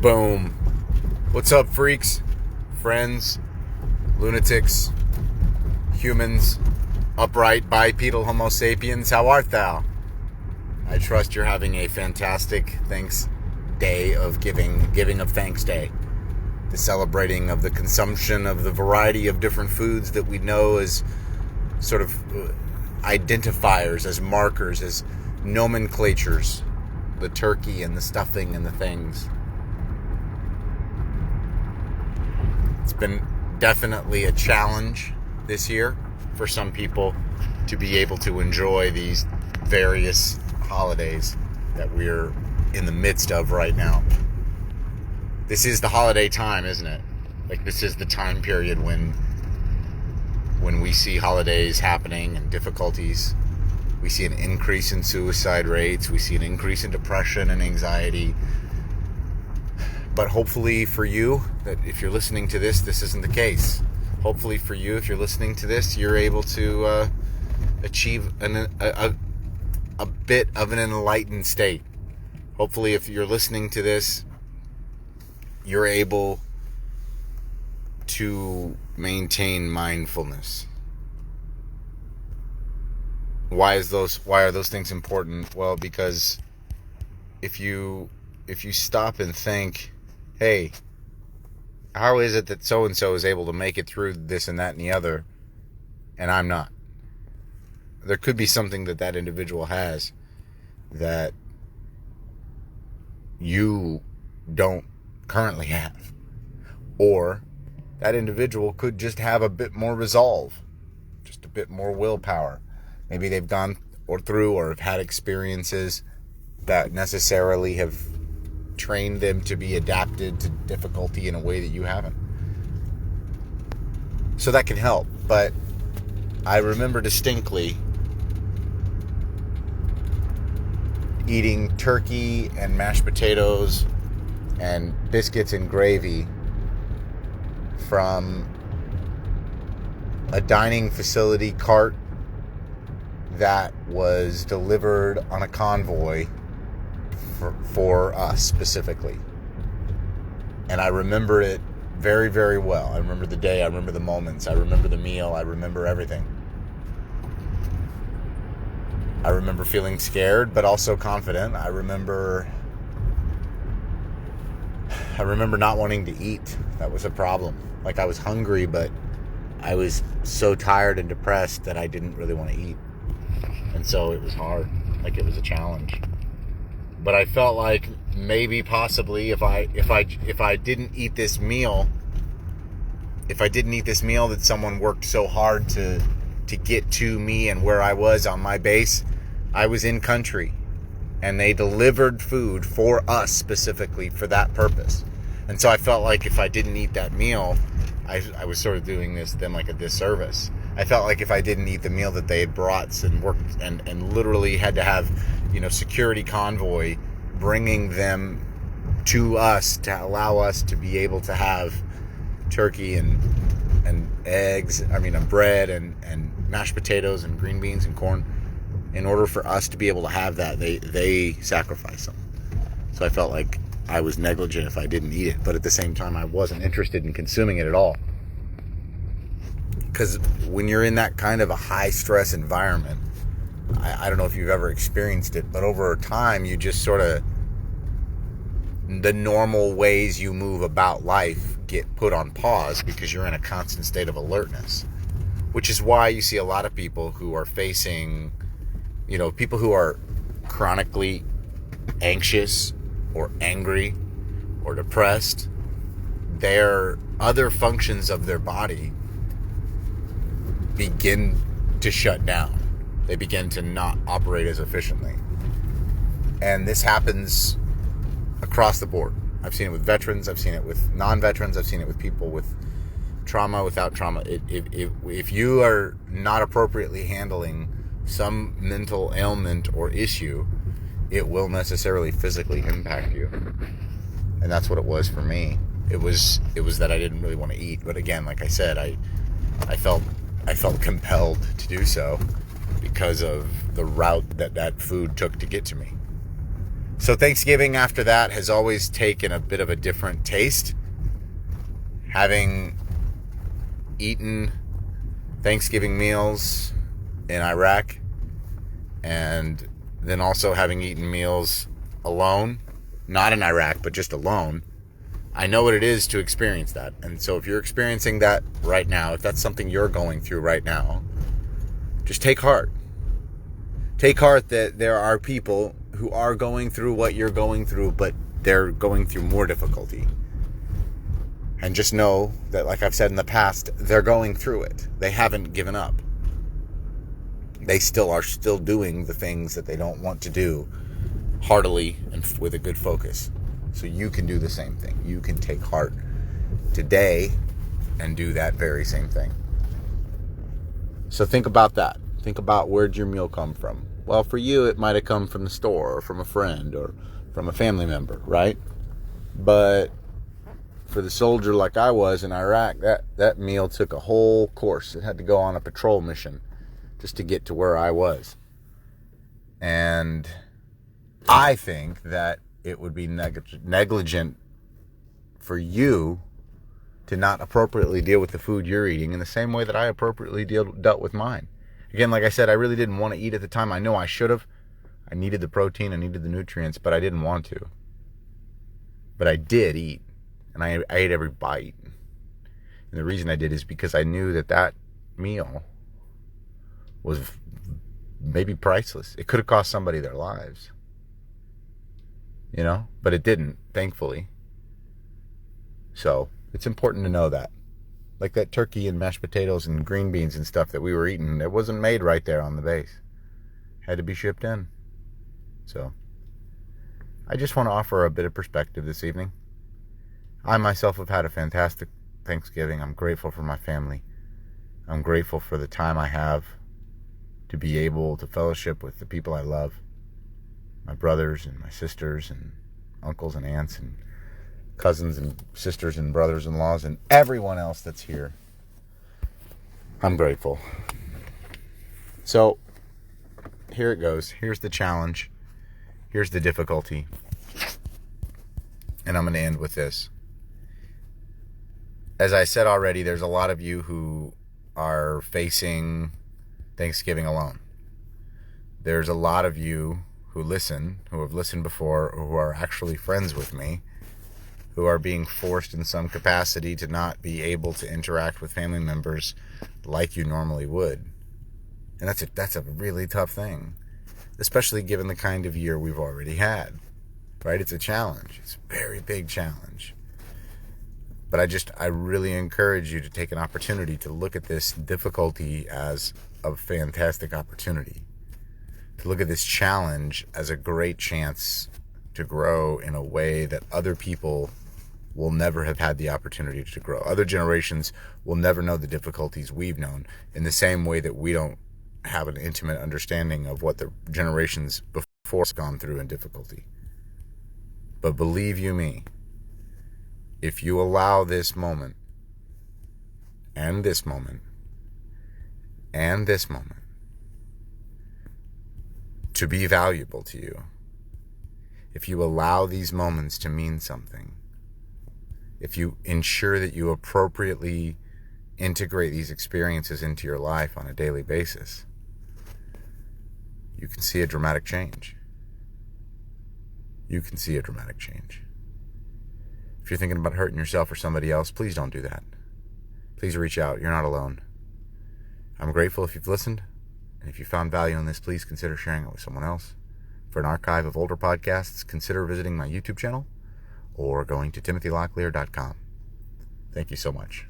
Boom. What's up, freaks, friends, lunatics, humans, upright bipedal homo sapiens? How art thou? I trust you're having a fantastic thanks day of giving of thanks day. The celebrating of the consumption of the variety of different foods that we know as sort of identifiers, as markers, as nomenclatures. The turkey and the stuffing and the things. It's been definitely a challenge this year for some people to be able to enjoy these various holidays that we're in the midst of right now. This is the holiday time, isn't it? Like, this is the time period when we see holidays happening and difficulties. We see an increase in suicide rates. We see an increase in depression and anxiety. But hopefully for you, that if you're listening to this, this isn't the case. Hopefully for you, if you're listening to this, you're able to achieve a bit of an enlightened state. Hopefully if you're listening to this, you're able to maintain mindfulness. Why are those things important? Well, because if you stop and think, hey, how is it that so-and-so is able to make it through this and that and the other, and I'm not? There could be something that individual has that you don't currently have. Or that individual could just have a bit more resolve, just a bit more willpower. Maybe they've gone through or have had experiences that necessarily have trained them to be adapted to difficulty in a way that you haven't. So that can help. But I remember distinctly eating turkey and mashed potatoes and biscuits and gravy from a dining facility cart that was delivered on a convoy for us specifically. And I remember it very, very well. I remember the day, I remember the moments, I remember the meal, I remember everything. I remember feeling scared, but also confident. I remember not wanting to eat. That was a problem. Like, I was hungry, but I was so tired and depressed that I didn't really want to eat. And so it was hard. Like, it was a challenge. But I felt like maybe possibly if I didn't eat this meal, that someone worked so hard to get to me and where I was on my base, I was in country. And they delivered food for us specifically for that purpose. And so I felt like if I didn't eat that meal, I was sort of doing them like a disservice. I felt like if I didn't eat the meal that they had brought and worked and literally had to have, security convoy bringing them to us to allow us to be able to have turkey and eggs, bread and mashed potatoes and green beans and corn. In order for us to be able to have that, they sacrificed them. So I felt like I was negligent if I didn't eat it, but at the same time, I wasn't interested in consuming it at all. Because when you're in that kind of a high-stress environment, I don't know if you've ever experienced it, but over time, you just sort of, the normal ways you move about life get put on pause because you're in a constant state of alertness. Which is why you see a lot of people who are facing, people who are chronically anxious or angry or depressed. Their other functions of their body begin to shut down. They begin to not operate as efficiently. And this happens across the board. I've seen it with veterans, I've seen it with non-veterans, I've seen it with people with trauma, without trauma. If you are not appropriately handling some mental ailment or issue, it will necessarily physically impact you. And that's what it was for me. It was that I didn't really want to eat. But again, like I said, I felt compelled to do so because of the route that food took to get to me. So Thanksgiving after that has always taken a bit of a different taste. Having eaten Thanksgiving meals in Iraq, and then also having eaten meals alone, not in Iraq, but just alone, I know what it is to experience that. And so if you're experiencing that right now, if that's something you're going through right now, just take heart. Take heart that there are people who are going through what you're going through, but they're going through more difficulty. And just know that, like I've said in the past, they're going through it. They haven't given up. They are still doing the things that they don't want to do heartily and with a good focus. So you can do the same thing. You can take heart today and do that very same thing. So think about that. Think about, where'd your meal come from? Well, for you, it might have come from the store or from a friend or from a family member, right? But for the soldier like I was in Iraq, that meal took a whole course. It had to go on a patrol mission just to get to where I was. And I think that it would be negligent for you to not appropriately deal with the food you're eating in the same way that I appropriately dealt with mine. Again, like I said, I really didn't want to eat at the time. I know I should have. I needed the protein, I needed the nutrients, but I didn't want to. But I did eat, and I ate every bite. And the reason I did is because I knew that meal was maybe priceless. It could have cost somebody their lives. But it didn't, thankfully. So it's important to know that. Like that turkey and mashed potatoes and green beans and stuff that we were eating, it wasn't made right there on the base. Had to be shipped in. So I just want to offer a bit of perspective this evening. I myself have had a fantastic Thanksgiving. I'm grateful for my family. I'm grateful for the time I have to be able to fellowship with the people I love. My brothers and my sisters and uncles and aunts and cousins and sisters and brothers-in-laws and everyone else that's here. I'm grateful. So here it goes. Here's the challenge. Here's the difficulty. And I'm going to end with this. As I said already, there's a lot of you who are facing Thanksgiving alone. There's a lot of you who have listened before, or who are actually friends with me, who are being forced in some capacity to not be able to interact with family members like you normally would. And that's a really tough thing, especially given the kind of year we've already had, right? It's a challenge. It's a very big challenge. But I really encourage you to take an opportunity to look at this difficulty as a fantastic opportunity. To look at this challenge as a great chance to grow in a way that other people will never have had the opportunity to grow. Other generations will never know the difficulties we've known, in the same way that we don't have an intimate understanding of what the generations before us gone through in difficulty. But believe you me, if you allow this moment, and this moment, and this moment, to be valuable to you, if you allow these moments to mean something, if you ensure that you appropriately integrate these experiences into your life on a daily basis, you can see a dramatic change. You can see a dramatic change. If you're thinking about hurting yourself or somebody else, please don't do that. Please reach out. You're not alone. I'm grateful if you've listened. And if you found value in this, please consider sharing it with someone else. For an archive of older podcasts, consider visiting my YouTube channel or going to timothylocklear.com. Thank you so much.